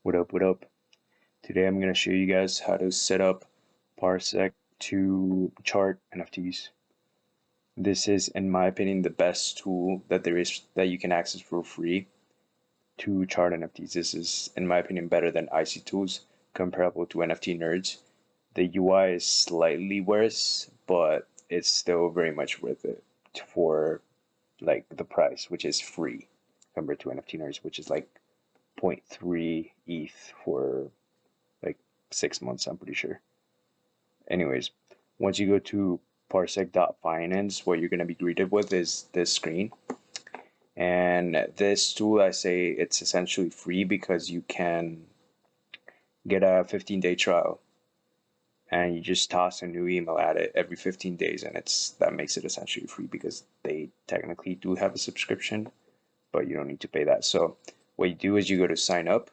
What up? Today I'm going to show you guys how to set up Parsec to chart NFTs. This is, in my opinion, the best tool that there is that you can access for free to chart NFTs. This is, in my opinion, better than IC tools comparable to NFT nerds. The UI is slightly worse, but it's still very much worth it for like the price, which is free compared to NFT nerds, which is like 0.3 ETH for like 6 months, I'm pretty sure. Anyways, once you go to parsec.finance, what you're going to be greeted with is this screen. And this tool, I say it's essentially free because you can get a 15-day trial and you just toss a new email at it every 15 days. And that makes it essentially free because they technically do have a subscription, but you don't need to pay that. So what you do is you go to sign up,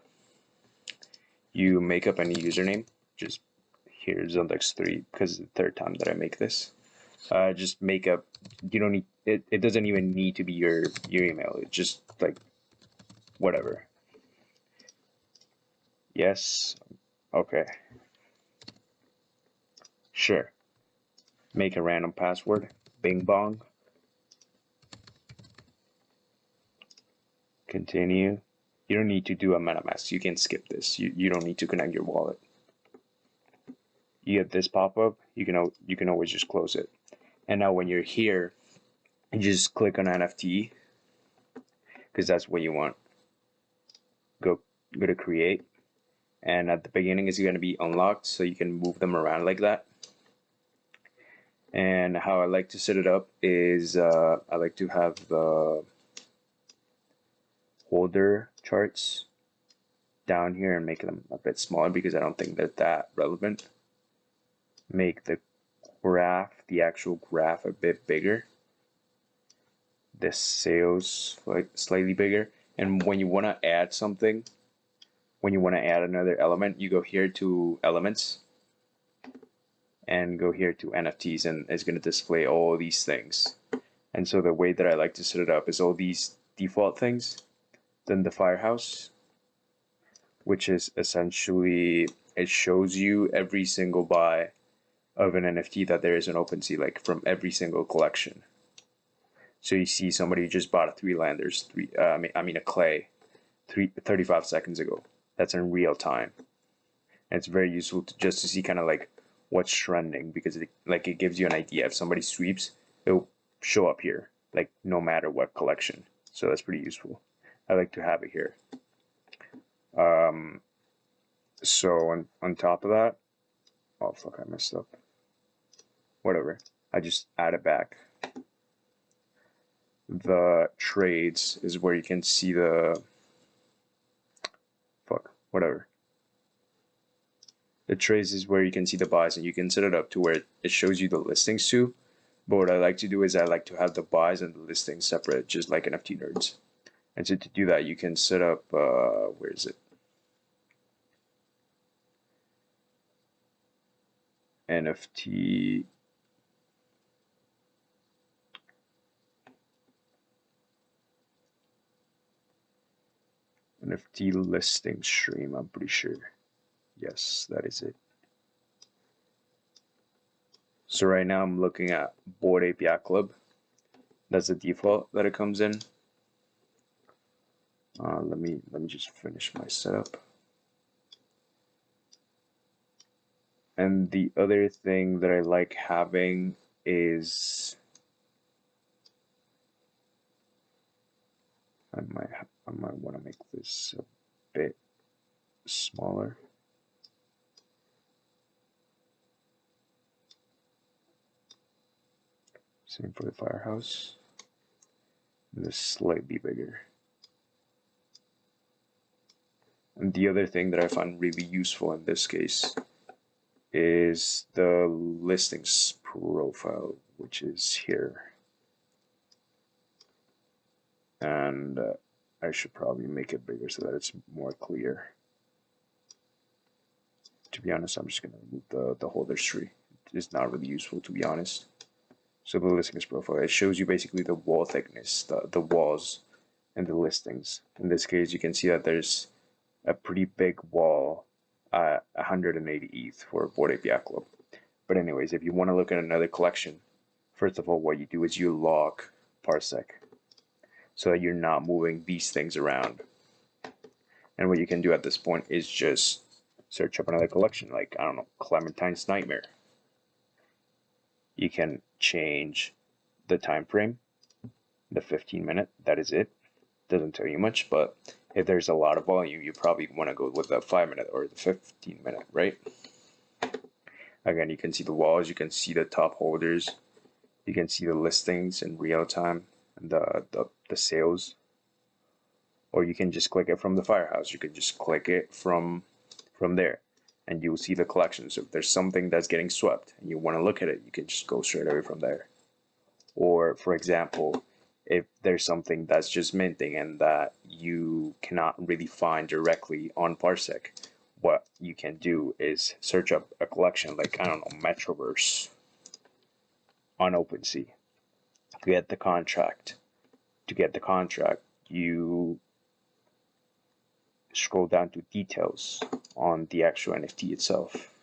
you make up any username, just here's Index3 because it's the third time that I make this. Just make up, you don't need, it doesn't even need to be your email. It's just like, whatever. Yes, okay. Sure. Make a random password, bing bong. Continue. You don't need to do a MetaMask. You can skip this. You don't need to connect your wallet. You get this pop-up. You can always just close it. And now when you're here, you just click on NFT because that's what you want. Go to create, and at the beginning is going to be unlocked, so you can move them around like that. And how I like to set it up is I like to have the holder charts down here and make them a bit smaller because I don't think they're that relevant. Make the graph, the actual graph, a bit bigger. The sales like slightly bigger. And when you want to add something, when you want to add another element, you go here to elements and go here to NFTs, and it's going to display all these things. And so the way that I like to set it up is all these default things, then the firehouse, which is essentially, it shows you every single buy of an NFT that there is in OpenSea, like from every single collection. So you see somebody just bought a 3-landers, a clay 35 seconds ago. That's in real time. And it's very useful just to see kind of like what's trending, because it gives you an idea. If somebody sweeps, it'll show up here, like no matter what collection. So that's pretty useful. I like to have it here. So on top of that, oh fuck, I messed up. Whatever, I just add it back. The trades is where you can see the whatever. The trades is where you can see the buys, and you can set it up to where it shows you the listings too. But what I like to do is I like to have the buys and the listings separate, just like NFT nerds. And so to do that, you can set up, where is it? NFT listing stream, I'm pretty sure. Yes, that is it. So right now I'm looking at Board API Club. That's the default that it comes in. Let me just finish my setup. And the other thing that I like having is I might want to make this a bit smaller. Same for the firehouse. And this slightly bigger. And the other thing that I find really useful in this case is the listings profile, which is here. And I should probably make it bigger so that it's more clear. To be honest, I'm just going to remove the holders tree. It's not really useful, to be honest. So the listings profile, it shows you basically the wall thickness, the walls, and the listings. In this case, you can see that there's a pretty big wall at 180 ETH for Bored Ape Yacht Club. But anyways, if you want to look at another collection, first of all, what you do is you lock Parsec so that you're not moving these things around. And what you can do at this point is just search up another collection, like, I don't know, Clementine's Nightmare. You can change the time frame, the 15-minute, that is it. Doesn't tell you much, but if there's a lot of volume, you probably want to go with the 5-minute or the 15-minute, right? Again, you can see the walls, you can see the top holders, you can see the listings in real time, and the sales. Or you can just click it from the Firehouse. You can just click it from there, and you'll see the collection. So if there's something that's getting swept and you want to look at it, you can just go straight away from there. Or, for example, if there's something that's just minting and that you cannot really find directly on Parsec, what you can do is search up a collection like, I don't know, Metroverse on OpenSea. Get the contract. To get the contract, you scroll down to details on the actual NFT itself.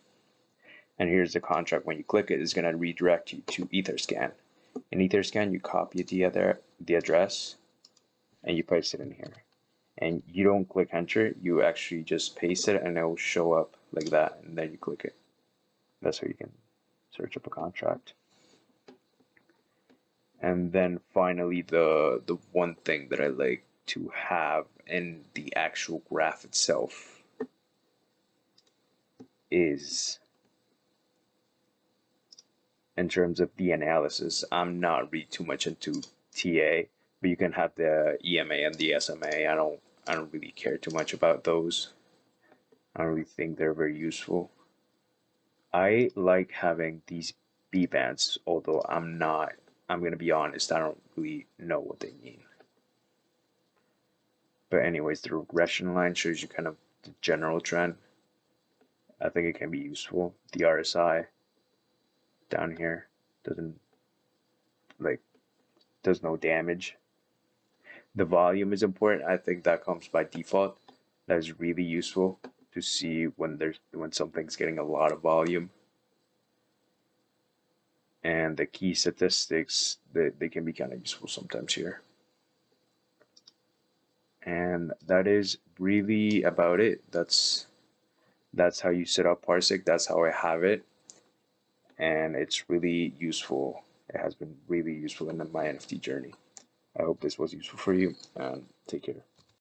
And here's the contract. When you click it, it's going to redirect you to Etherscan. In Etherscan, you copy the address and you paste it in here. And you don't click enter, you actually just paste it and it will show up like that, and then you click it. That's how you can search up a contract. And then finally, the one thing that I like to have in the actual graph itself is, in terms of the analysis, I'm not really too much into TA, but you can have the EMA and the SMA. I don't really care too much about those. I don't really think they're very useful. I like having these B bands, although I'm gonna be honest, I don't really know what they mean. But anyways, the regression line shows you kind of the general trend. I think it can be useful. The RSI down here does no damage. The volume is important. I think that comes by default. That is really useful to see when something's getting a lot of volume. And the key statistics, they can be kind of useful sometimes here. And that is really about it. That's how you set up Parsec. That's how I have it, and it's really useful. It has been really useful in my NFT journey. I hope this was useful for you, and take care.